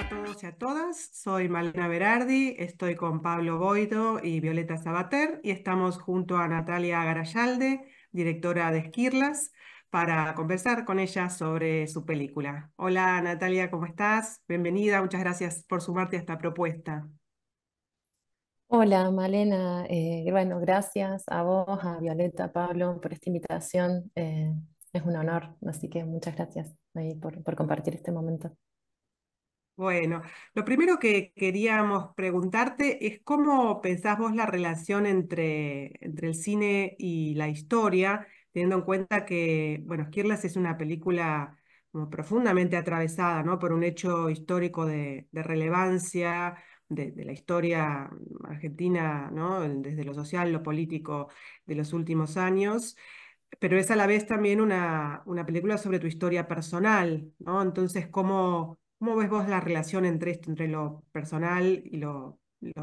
a todos y a todas. Soy Malena Berardi, estoy con Pablo Boido y Violeta Sabater y estamos junto a Natalia Garayalde, directora de Esquirlas, para conversar con ella sobre su película. Hola Natalia, ¿cómo estás? Bienvenida, muchas gracias por sumarte a esta propuesta. Hola, Malena. Bueno, gracias a vos, a Violeta, a Pablo, por esta invitación. Es un honor, así que muchas gracias ahí por compartir este momento. Bueno, lo primero que queríamos preguntarte es cómo pensás vos la relación entre el cine y la historia, teniendo en cuenta que, bueno, Esquirlas es una película como profundamente atravesada, ¿no? Por un hecho histórico de relevancia de la historia argentina, ¿no? Desde lo social, lo político de los últimos años, pero es a la vez también una película sobre tu historia personal, ¿no? Entonces, ¿cómo ves vos la relación entre esto, entre lo personal y lo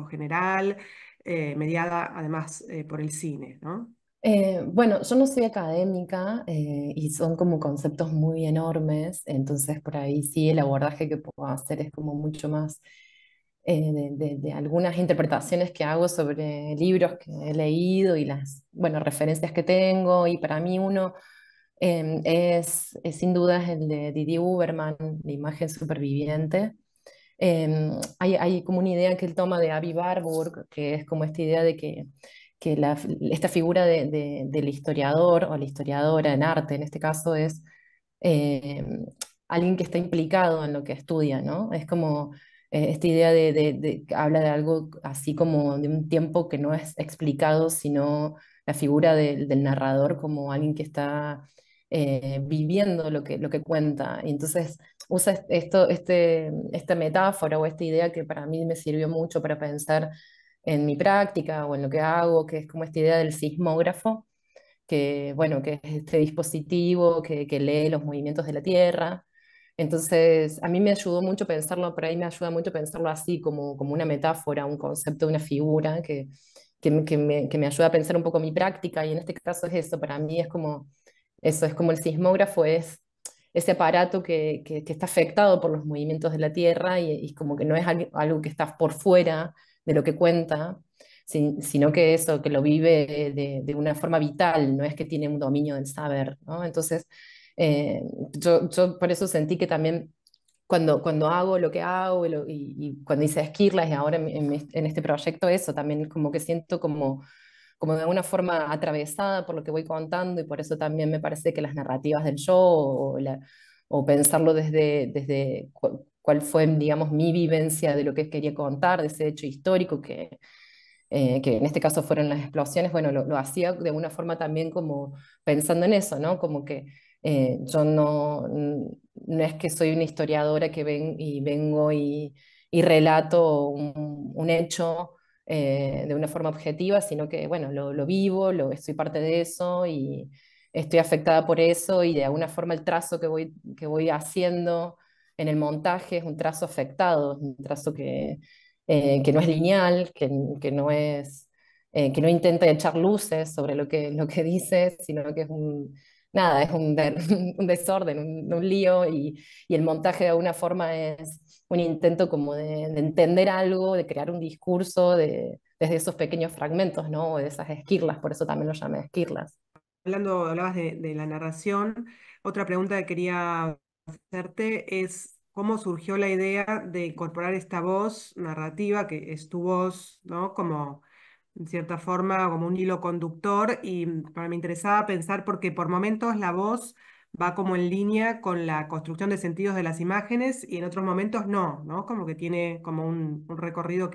general, mediada además por el cine, ¿no? Bueno, yo no soy académica y son como conceptos muy enormes, entonces por ahí sí el abordaje que puedo hacer es como mucho más de algunas interpretaciones que hago sobre libros que he leído y las, bueno, referencias que tengo. Y para mí uno es sin duda el de Didier Huberman, La imagen superviviente. Hay como una idea que él toma de Avi Warburg, que es como esta idea de que esta figura del historiador o la historiadora en arte, en este caso, es eh, alguien que está implicado en lo que estudia, ¿no? Es como esta idea habla de algo así como de un tiempo que no es explicado, sino la figura del narrador como alguien que está viviendo lo que cuenta. Y entonces usa esta metáfora o esta idea que para mí me sirvió mucho para pensar en mi práctica o en lo que hago, que es como esta idea del sismógrafo, que, bueno, que es este dispositivo que lee los movimientos de la Tierra. Entonces, a mí me ayudó mucho pensarlo, por ahí me ayuda mucho pensarlo así, como una metáfora, un concepto, una figura que me ayuda a pensar un poco mi práctica, y en este caso es eso, para mí es como, eso es como el sismógrafo es ese aparato que está afectado por los movimientos de la Tierra y como que no es algo que está por fuera de lo que cuenta, sino que eso, que lo vive de una forma vital, no es que tiene un dominio del saber, ¿no? Entonces, eh, yo por eso sentí que también cuando hago lo que hago y cuando hice Esquirlas y ahora en este proyecto, eso también como que siento como de alguna forma atravesada por lo que voy contando, y por eso también me parece que las narrativas del show o pensarlo desde cuál fue, digamos, mi vivencia de lo que quería contar, de ese hecho histórico que en este caso fueron las explosiones. Bueno, lo hacía de una forma también como pensando en eso, ¿no? Como que yo no es que soy una historiadora que vengo y relato un hecho de una forma objetiva, sino que, bueno, lo vivo, estoy parte de eso y estoy afectada por eso, y de alguna forma el trazo que voy haciendo en el montaje es un trazo afectado, es un trazo que no es lineal, que no intenta echar luces sobre lo que dice, sino que es nada, es un desorden, un lío, y el montaje de alguna forma es un intento como de entender algo, de crear un discurso desde esos pequeños fragmentos, ¿no? O de esas esquirlas, por eso también lo llamé esquirlas. Hablabas de la narración. Otra pregunta que quería hacerte es cómo surgió la idea de incorporar esta voz narrativa, que es tu voz, ¿no? Como, en cierta forma, como un hilo conductor. Y para me interesaba pensar porque por momentos la voz va como en línea con la construcción de sentidos de las imágenes y en otros momentos no, ¿no? Como que tiene como un recorrido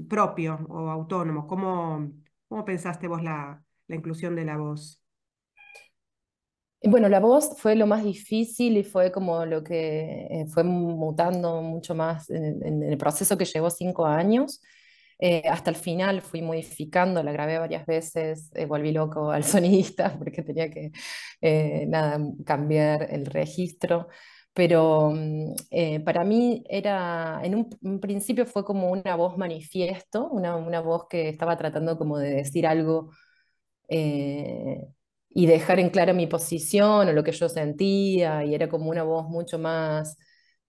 propio o autónomo. ¿Cómo pensaste vos la inclusión de la voz? Y bueno, la voz fue lo más difícil y fue como lo que fue mutando mucho más en el proceso que llevó 5 años. Hasta el final fui modificando, la grabé varias veces, volví loco al sonidista porque tenía que, nada, cambiar el registro. Pero para mí en un principio fue como una voz manifiesto, una voz que estaba tratando como de decir algo eh, y dejar en claro mi posición o lo que yo sentía, y era como una voz mucho más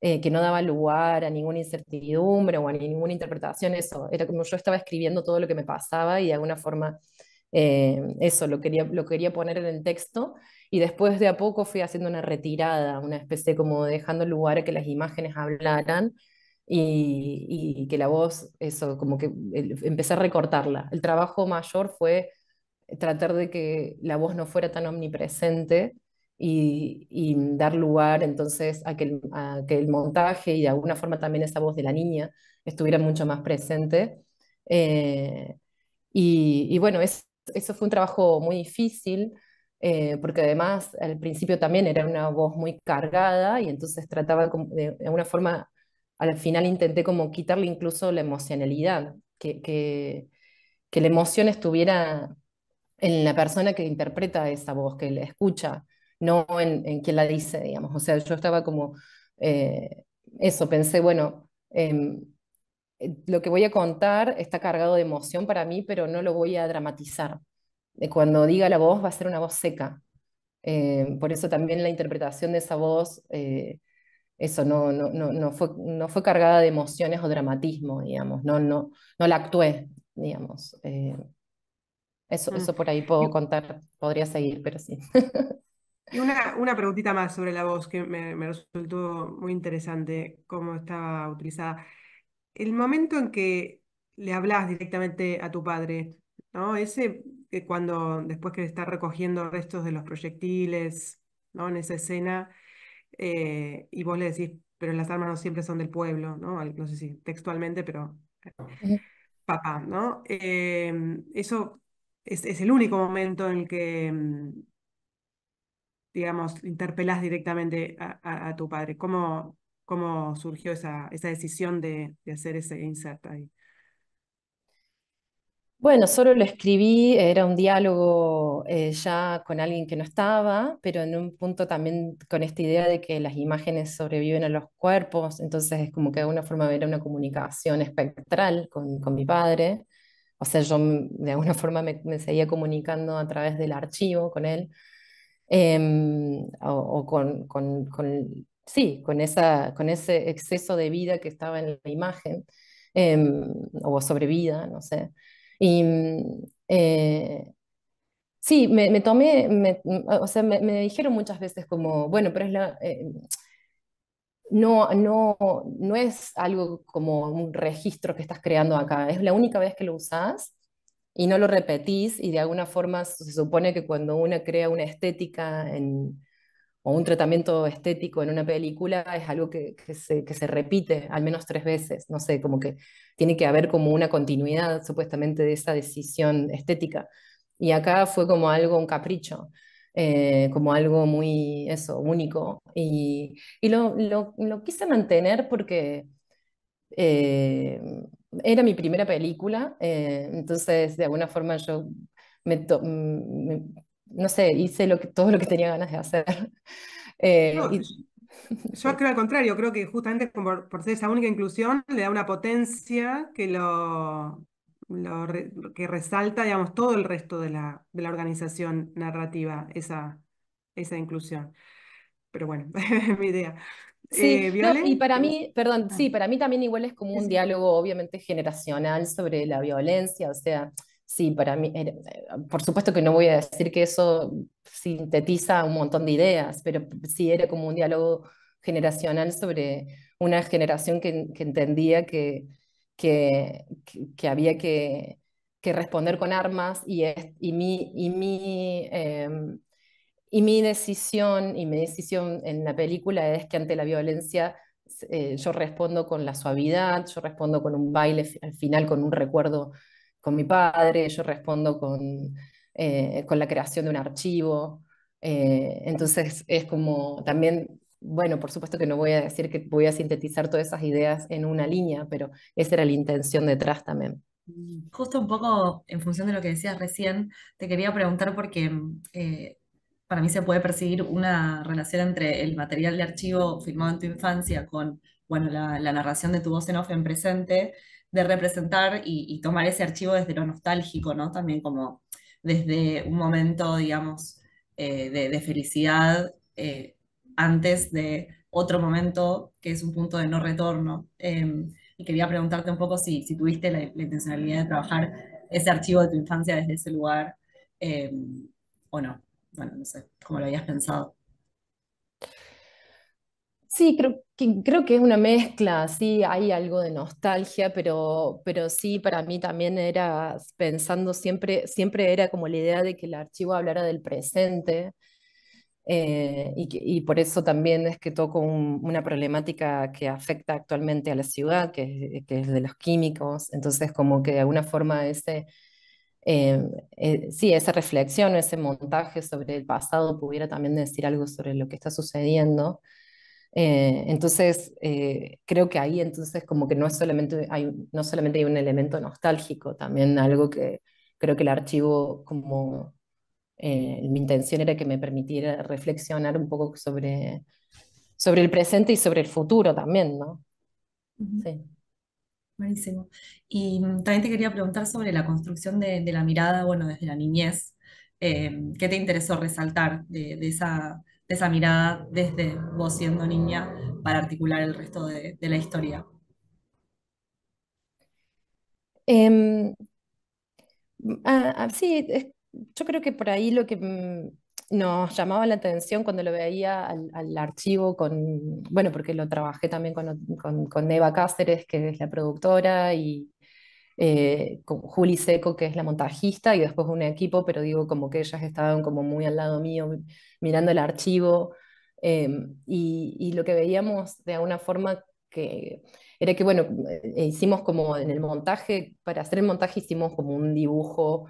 que no daba lugar a ninguna incertidumbre o a ninguna interpretación, eso, era como yo estaba escribiendo todo lo que me pasaba y de alguna forma eso lo quería poner en el texto y después de a poco fui haciendo una retirada, una especie como dejando lugar a que las imágenes hablaran y que la voz, eso, como que empecé a recortarla. El trabajo mayor fue tratar de que la voz no fuera tan omnipresente y dar lugar entonces a que el montaje y de alguna forma también esa voz de la niña estuviera mucho más presente. Eh, y bueno, eso fue un trabajo muy difícil. Porque además al principio también era una voz muy cargada y entonces trataba de alguna forma, al final intenté como quitarle incluso la emocionalidad, que la emoción estuviera en la persona que interpreta esa voz, que la escucha, no en quien la dice, digamos. O sea, yo estaba como, eh, eso, pensé, bueno, lo que voy a contar está cargado de emoción para mí, pero no lo voy a dramatizar. Cuando diga la voz va a ser una voz seca. Por eso también la interpretación de esa voz, eso no fue cargada de emociones o dramatismo, digamos, no la actué, digamos. Mm. Eso por ahí puedo contar, podría seguir, pero sí. Y una preguntita más sobre la voz que me resultó muy interesante cómo estaba utilizada. El momento en que le hablas directamente a tu padre, ¿no? Ese que cuando después que está recogiendo restos de los proyectiles, ¿no? En esa escena, y vos le decís, pero las armas no siempre son del pueblo, ¿no? No sé si textualmente, pero papá, ¿no? Eso es el único momento en el que digamos, interpelás directamente a tu padre. ¿Cómo surgió esa decisión de hacer ese insert ahí? Bueno, solo lo escribí, era un diálogo ya con alguien que no estaba, pero en un punto también con esta idea de que las imágenes sobreviven a los cuerpos, entonces es como que de alguna forma era una comunicación espectral con mi padre, o sea, de alguna forma me seguía comunicando a través del archivo con él, o sí, con ese exceso de vida que estaba en la imagen, o sobrevida, no sé. Y sí, me tomé, o sea, me dijeron muchas veces como, bueno, pero no es algo como un registro que estás creando acá, es la única vez que lo usás y no lo repetís y de alguna forma se supone que cuando uno crea una estética o un tratamiento estético en una película es algo que se repite al menos 3 veces, no sé, como que tiene que haber como una continuidad supuestamente de esa decisión estética. Y acá fue como algo, un capricho, como algo muy, eso, único. Y lo quise mantener porque eh, era mi primera película, entonces de alguna forma yo me, to- me- no sé, hice todo lo que tenía ganas de hacer. Eh, No, y, yo sí. creo al contrario, creo que justamente por ser esa única inclusión le da una potencia que resalta, digamos, todo el resto de la organización narrativa, esa inclusión. Pero bueno, es mi idea. Sí, no, y ¿Viole? para mí, perdón, Ah, sí, para mí también igual es como sí, un sí. diálogo obviamente generacional sobre la violencia, o sea, sí, para mí, por supuesto que no voy a decir que eso sintetiza un montón de ideas, pero sí era como un diálogo generacional sobre una generación que entendía que había que responder con armas y mi decisión en la película es que ante la violencia yo respondo con la suavidad, yo respondo con un baile al final, con un recuerdo con mi padre, yo respondo con la creación de un archivo. Entonces es como también, bueno, por supuesto que no voy a decir que voy a sintetizar todas esas ideas en una línea, pero esa era la intención detrás también. Justo un poco en función de lo que decías recién, te quería preguntar porque para mí se puede percibir una relación entre el material de archivo firmado en tu infancia con, bueno, la narración de tu voz en off en presente, de representar y tomar ese archivo desde lo nostálgico, ¿no? También como desde un momento, digamos, de felicidad antes otro momento que es un punto de no retorno. Y quería preguntarte un poco si tuviste la intencionalidad de trabajar ese archivo de tu infancia desde ese lugar, eh, o no. Bueno, no sé, cómo lo habías pensado. Sí, creo que es una mezcla, sí, hay algo de nostalgia, pero sí, para mí también era pensando siempre era como la idea de que el archivo hablara del presente, y por eso también es que toco una problemática que afecta actualmente a la ciudad, que es de los químicos, entonces como que de alguna forma eh, sí, esa reflexión, ese montaje sobre el pasado pudiera también decir algo sobre lo que está sucediendo. Entonces, creo que ahí entonces como que no solamente hay un elemento nostálgico, también algo que creo que el archivo como mi intención era que me permitiera reflexionar un poco sobre el presente y sobre el futuro también, ¿no? Ujú. Sí. Buenísimo. Y también te quería preguntar sobre la construcción de la mirada, bueno, desde la niñez. ¿Qué te interesó resaltar de esa mirada desde vos siendo niña para articular el resto de la historia? Em, sí, yo creo que por ahí lo que nos llamaba la atención cuando lo veía al archivo bueno, porque lo trabajé también con Eva Cáceres, que es la productora, y con Juli Seco, que es la montajista, y después un equipo, pero digo, como que ellas estaban como muy al lado mío, mirando el archivo, y lo que veíamos de alguna forma que era que, bueno, hicimos como en el montaje, para hacer el montaje hicimos como un dibujo,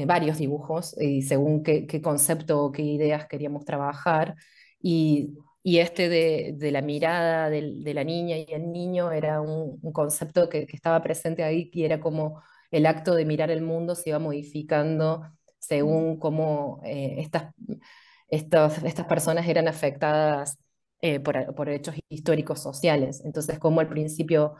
varios dibujos, y según qué concepto o qué ideas queríamos trabajar, y este de la mirada de la niña y el niño era un concepto que estaba presente ahí, y era como el acto de mirar el mundo se iba modificando según cómo estas personas eran afectadas por hechos históricos sociales. Entonces, como al principio,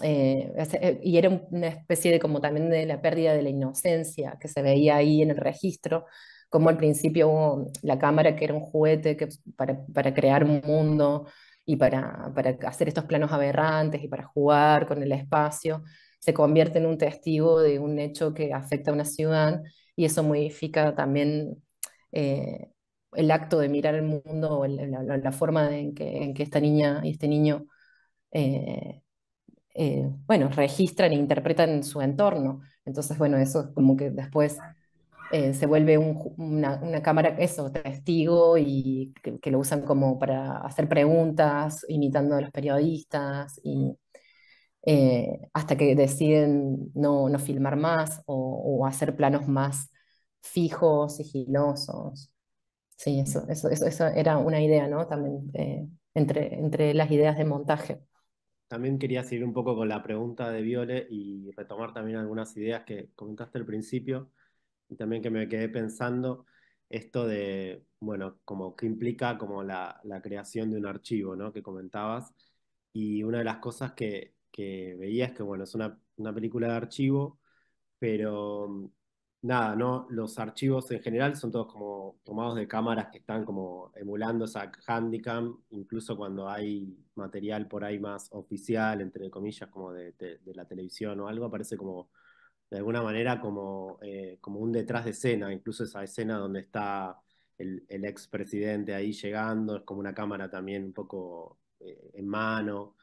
y era una especie de como también de la pérdida de la inocencia que se veía ahí en el registro, como al principio la cámara que era un juguete para crear un mundo y para hacer estos planos aberrantes y para jugar con el espacio, se convierte en un testigo de un hecho que afecta a una ciudad, y eso modifica también eh, el acto de mirar el mundo, o la forma en que esta niña y este niño eh, bueno, registran e interpretan su entorno. Entonces, bueno, eso es como que después se vuelve una cámara, eso, testigo, y que lo usan como para hacer preguntas, imitando a los periodistas, y hasta que deciden no filmar más, o hacer planos más fijos, sigilosos. Sí, eso era una idea, ¿no? También entre las ideas de montaje. También quería seguir un poco con la pregunta de Viole y retomar también algunas ideas que comentaste al principio y también que me quedé pensando esto de, bueno, como que implica como la creación de un archivo, ¿no? Que comentabas. Y una de las cosas que veía es que, bueno, es una película de archivo, pero nada, ¿no? Los archivos en general son todos como tomados de cámaras que están como emulando esa Handycam, incluso cuando hay material por ahí más oficial, entre comillas, como de la televisión o algo, aparece como de alguna manera como un detrás de escena, incluso esa escena donde está el expresidente ahí llegando, es como una cámara también un poco en mano.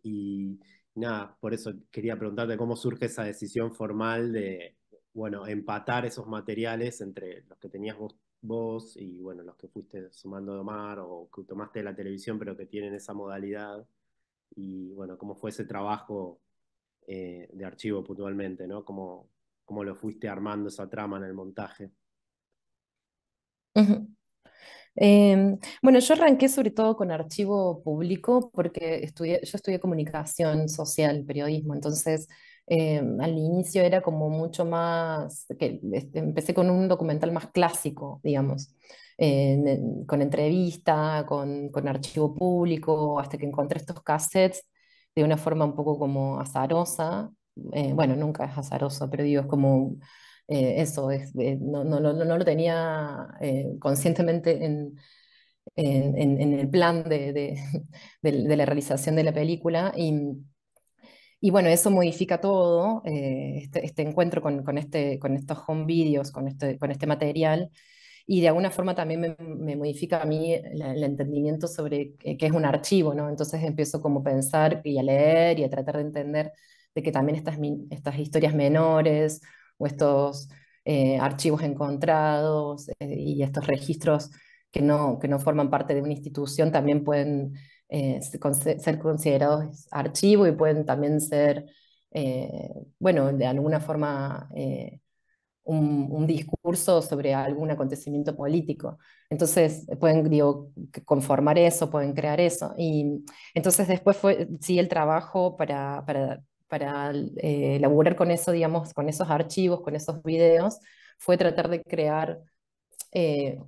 Y nada, por eso quería preguntarte cómo surge esa decisión formal de, bueno, empatar esos materiales entre los que tenías vos y, bueno, los que fuiste sumando de Omar o que tomaste de la televisión, pero que tienen esa modalidad. Y, bueno, cómo fue ese trabajo de archivo puntualmente, ¿no? Cómo lo fuiste armando esa trama en el montaje. Ujú. Bueno, yo arranqué sobre todo con archivo público porque yo estudié comunicación social, periodismo, entonces al inicio era como mucho más, empecé con un documental más clásico, digamos, con entrevista, con archivo público, hasta que encontré estos cassettes de una forma un poco como azarosa. Bueno, nunca es azaroso, pero digo, es como eso, no lo tenía conscientemente en el plan de la realización de la película. Y bueno, eso modifica todo, este encuentro con estos home videos, con este material, y de alguna forma también me modifica a mí el entendimiento sobre qué es un archivo, ¿no? Entonces empiezo como a pensar y a leer y a tratar de entender de que también estas historias menores o estos archivos encontrados y estos registros que no forman parte de una institución también pueden ser considerados archivo y pueden también ser, bueno, de alguna forma un discurso sobre algún acontecimiento político. Entonces, pueden, digo, conformar eso, pueden crear eso. Y entonces después sí, el trabajo para elaborar con eso, digamos, con esos archivos, con esos videos, fue tratar de crear eh,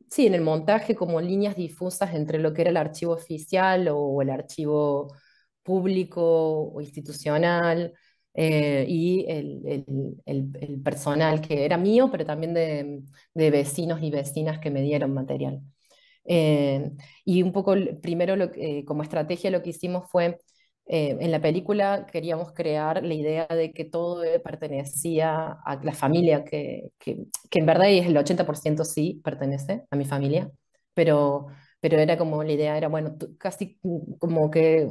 sí, en el montaje como líneas difusas entre lo que era el archivo oficial o el archivo público o institucional y el personal que era mío, pero también de vecinos y vecinas que me dieron material. Eh, y un poco, primero, como estrategia, lo que hicimos fue, en la película queríamos crear la idea de que todo pertenecía a la familia, que en verdad es el 80% sí pertenece a mi familia, pero, pero era como la idea, era bueno, casi como que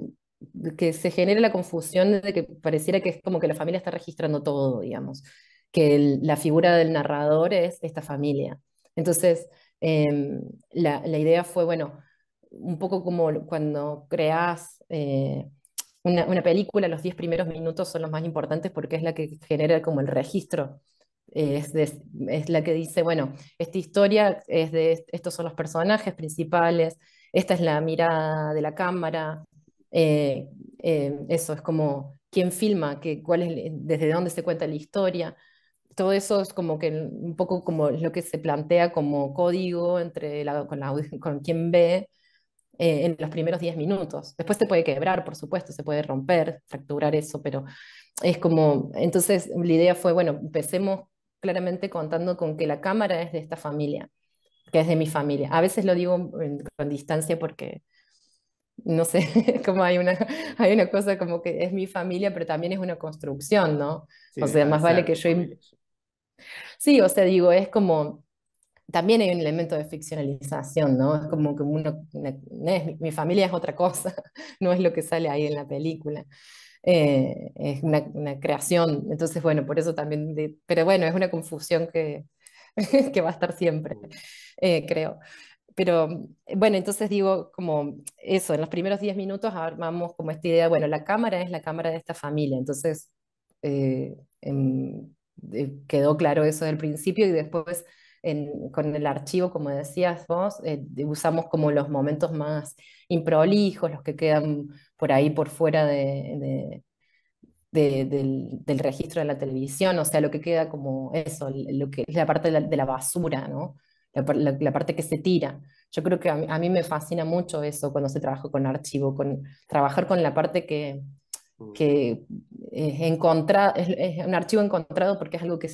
se genere la confusión de que pareciera que es como que la familia está registrando todo, digamos, que la figura del narrador es esta familia. Entonces, la idea fue, bueno, un poco como cuando creas una película, los 10 primeros minutos son los más importantes porque es la que genera como el registro. Es la que dice, bueno, esta historia es de estos son los personajes principales, esta es la mirada de la cámara, eh, eso es como quién filma, desde dónde se cuenta la historia. Todo eso es como que un poco como es lo que se plantea como código con quien ve en los primeros 10 minutos. Después se puede quebrar, por supuesto, se puede romper, fracturar eso, pero es como, entonces la idea fue, bueno, empecemos claramente contando con que la cámara es de esta familia, que es de mi familia. A veces lo digo con distancia porque, no sé, como hay una cosa como que es mi familia, pero también es una construcción, ¿no? Sí, O sea, deja de más vale ser que tu yo... familia. Sí, o sea, digo, es como también hay un elemento de ficcionalización, ¿no? Es como que no es, mi familia es otra cosa, no es lo que sale ahí en la película. Es una creación, entonces, bueno, por eso también, pero bueno, es una confusión que va a estar siempre, Mm. creo. Pero bueno, entonces digo como eso, en los primeros 10 minutos armamos como esta idea, bueno, la cámara es la cámara de esta familia, entonces eh, quedó claro eso del principio y después con el archivo, como decías vos, usamos como los momentos más improlijos, los que quedan por ahí por fuera del registro de la televisión, o sea, lo que queda como eso, lo que es la parte de la basura, ¿no? La parte que se tira. Yo creo que a mí me fascina mucho eso cuando se trabaja con archivo, trabajar con la parte Mm. que es un archivo encontrado porque es algo que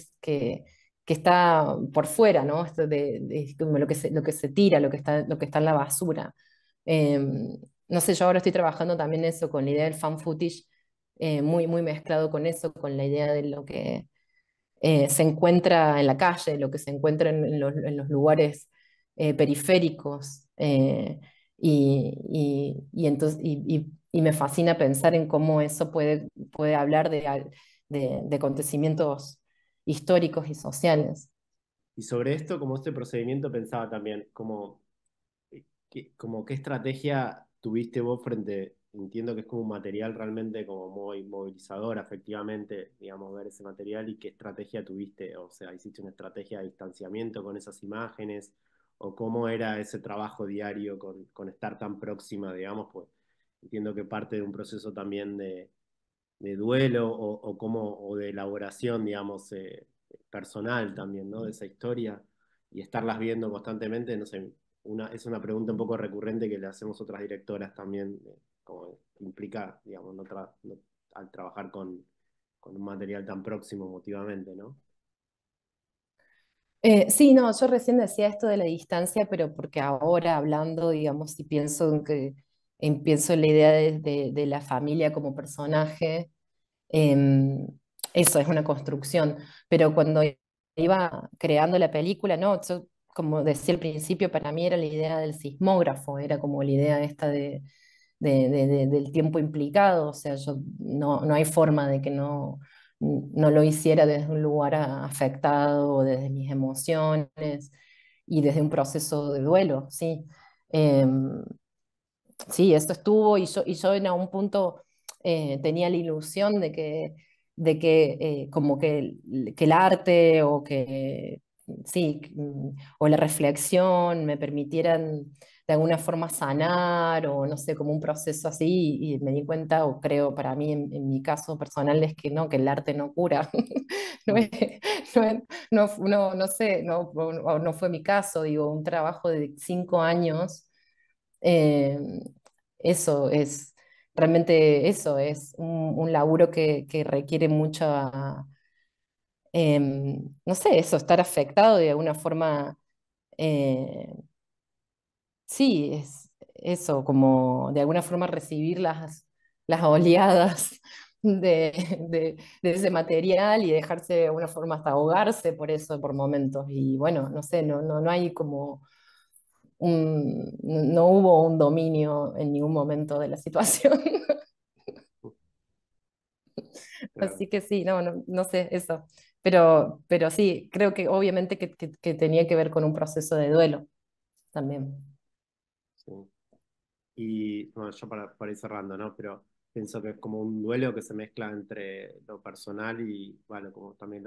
está por fuera, ¿no? Esto como lo que se tira, lo que está en la basura. No sé, yo ahora estoy trabajando también eso con la idea del fan footage, muy mezclado con eso, con la idea de lo que se encuentra en la calle, lo que se encuentra en los lugares periféricos. Y me fascina pensar en cómo eso puede hablar de acontecimientos históricos y sociales. Y sobre esto, como este procedimiento, pensaba también, como qué estrategia tuviste vos frente, entiendo que es como un material realmente como muy movilizador afectivamente, digamos, ver ese material y qué estrategia tuviste, o sea, hiciste una estrategia de distanciamiento con esas imágenes, o cómo era ese trabajo diario con estar tan próxima, digamos, pues entiendo que parte de un proceso también de duelo o de elaboración, digamos, personal también, ¿no? De esa historia y estarlas viendo constantemente, no sé, es una pregunta un poco recurrente que le hacemos otras directoras también, como que implica, digamos, al trabajar con un material tan próximo emotivamente, ¿no? Sí, no, yo recién decía esto de la distancia, pero porque ahora hablando, digamos, si pienso pienso en la idea de la familia como personaje, em, eso es una construcción, pero cuando iba creando la película, no, yo, como decía al principio, para mí era la idea del sismógrafo, era como la idea esta del tiempo implicado, o sea, yo no hay forma de que no lo hiciera desde un lugar afectado, o desde mis emociones y desde un proceso de duelo, sí. Em, Sí, eso estuvo y yo en algún punto tenía la ilusión de que como que el arte o que, sí, o la reflexión me permitieran de alguna forma sanar o no sé, como un proceso así y me di cuenta, o creo para mí en mi caso personal es que no, que el arte no cura. No, Mm, no sé, no fue mi caso, digo, un trabajo de 5 años eh, eso es, realmente eso es un laburo que requiere mucha, no sé, eso, estar afectado de alguna forma, eh, sí, es eso, como de alguna forma recibir las oleadas de ese material y dejarse de alguna forma hasta ahogarse por eso por momentos. Y bueno, no sé, no hay como no hubo un dominio en ningún momento de la situación. claro. Así que sí, no sé eso. Pero sí, creo que obviamente que tenía que ver con un proceso de duelo también. Sí. Y bueno, yo para ir cerrando, ¿no? Pero pienso que es como un duelo que se mezcla entre lo personal y, bueno, como también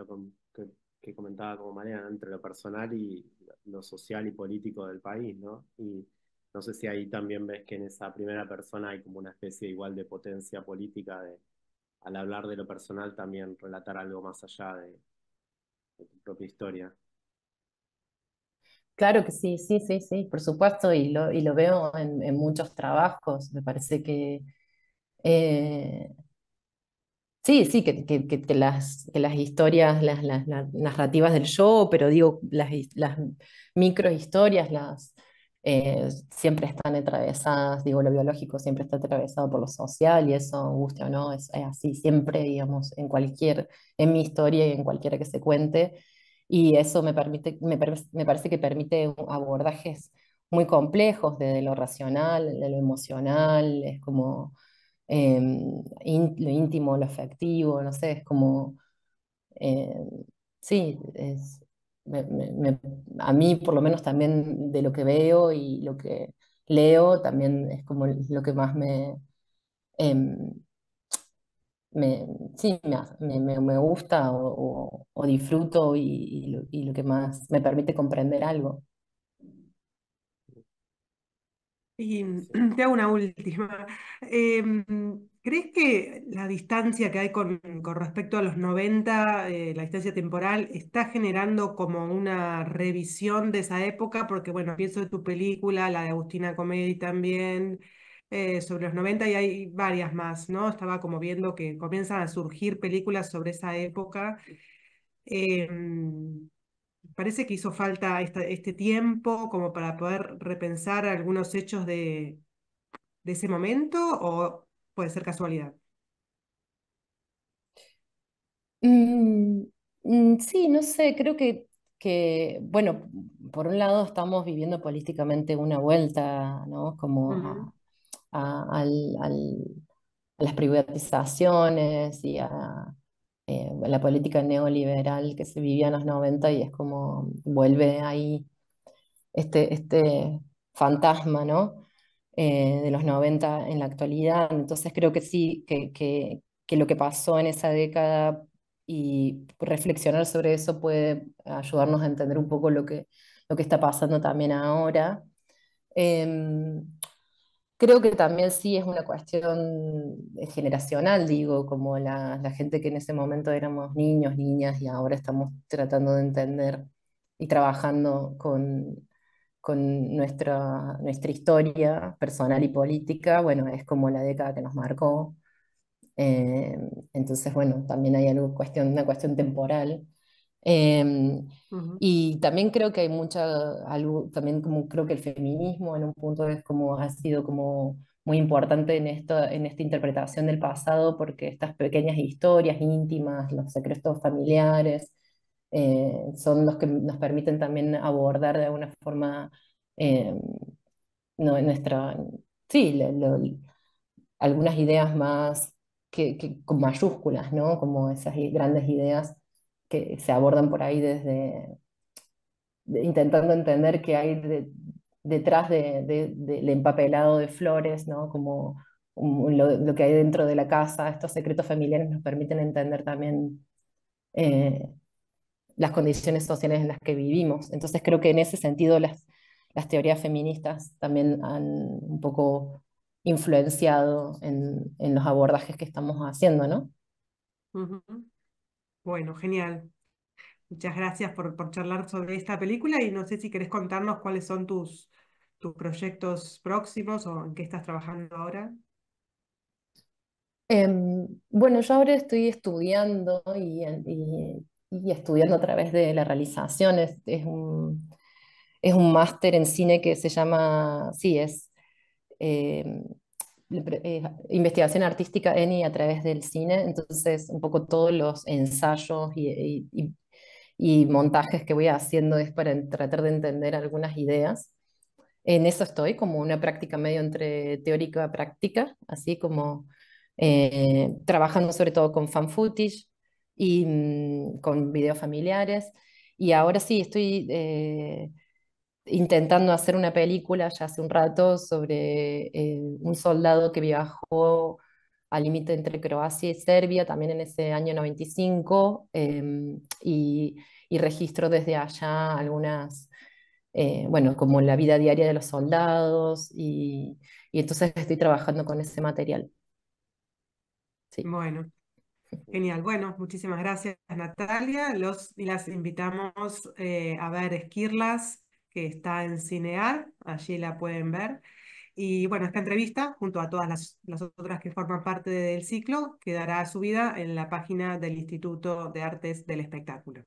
que comentaba como Mariana, ¿no? Entre lo personal y lo social y político del país, ¿no? Y no sé si ahí también ves que en esa primera persona hay como una especie igual de potencia política de, al hablar de lo personal, también relatar algo más allá de tu propia historia. Claro que sí, sí, sí, sí, por supuesto, y lo veo en muchos trabajos. Me parece que eh, sí, sí, que las historias, las narrativas del yo, pero digo, las microhistorias, siempre están atravesadas, digo, lo biológico siempre está atravesado por lo social y eso, guste o no, es así siempre, digamos, en mi historia y en cualquiera que se cuente. Y eso me parece que permite abordajes muy complejos desde lo racional, de lo emocional, es como lo íntimo, lo afectivo, no sé, es como, eh, sí, a mí por lo menos también de lo que veo y lo que leo, también es como lo que más em, me, sí, me gusta o disfruto y lo que más me permite comprender algo. Y Sí. te hago una última. ¿Crees que la distancia que hay con respecto a los 90, la distancia temporal, está generando como una revisión de esa época? Porque, bueno, pienso en tu película, la de Agustina Comedi también, sobre los 90 y hay varias más, ¿no? Estaba como viendo que comienzan a surgir películas sobre esa época. Em, Parece que hizo falta este tiempo como para poder repensar algunos hechos de ese momento o puede ser casualidad. Mm, sí, no sé, creo bueno, por un lado estamos viviendo políticamente una vuelta, ¿no? Como Ujú. a- al- al- a las privatizaciones y a la política neoliberal que se vivía en los 90 y es como vuelve ahí este fantasma, ¿no? De los 90 en la actualidad. Entonces creo que sí, que lo que pasó en esa década y reflexionar sobre eso puede ayudarnos a entender un poco lo que está pasando también ahora. Em, Creo que también sí es una cuestión generacional, digo, como la gente que en ese momento éramos niños, niñas y ahora estamos tratando de entender y trabajando con nuestra historia personal y política, bueno, es como la década que nos marcó. Eh, entonces, bueno, también hay una cuestión temporal. Em, Ujú, y también creo que hay también como creo que el feminismo en un punto es como, ha sido como muy importante en esta interpretación del pasado, porque estas pequeñas historias íntimas, los secretos familiares, son los que nos permiten también abordar de alguna forma em, no, nuestra, sí, algunas ideas más con mayúsculas, ¿no? Como esas grandes ideas que se abordan por ahí intentando entender qué hay detrás del empapelado de flores, ¿no? Como lo que hay dentro de la casa, estos secretos familiares nos permiten entender también eh, las condiciones sociales en las que vivimos. Entonces creo que en ese sentido las teorías feministas también han un poco influenciado en los abordajes que estamos haciendo, ¿no? ujú. Bueno, genial. Muchas gracias por charlar sobre esta película y no sé si querés contarnos cuáles son tus proyectos próximos o en qué estás trabajando ahora. Bueno, yo ahora estoy estudiando y estudiando a través de la realización. Es un máster en cine que se llama, sí, es em, investigación artística en y a través del cine. Entonces, un poco todos los ensayos y montajes que voy haciendo es para tratar de entender algunas ideas. En eso estoy, como una práctica medio entre teórica y práctica, así como trabajando sobre todo con fan footage y con videos familiares. Y ahora sí, estoy intentando hacer una película ya hace un rato sobre un soldado que viajó al límite entre Croacia y Serbia, también en ese año 95, y registro desde allá algunas bueno, como la vida diaria de los soldados y entonces estoy trabajando con ese material. Sí. Bueno, genial. Bueno, muchísimas gracias, Natalia. Los y las invitamos a ver Esquirlas, que está en Cinear. Allí la pueden ver. Y bueno, esta entrevista, junto a todas las otras que forman parte del ciclo, quedará subida en la página del Instituto de Artes del Espectáculo.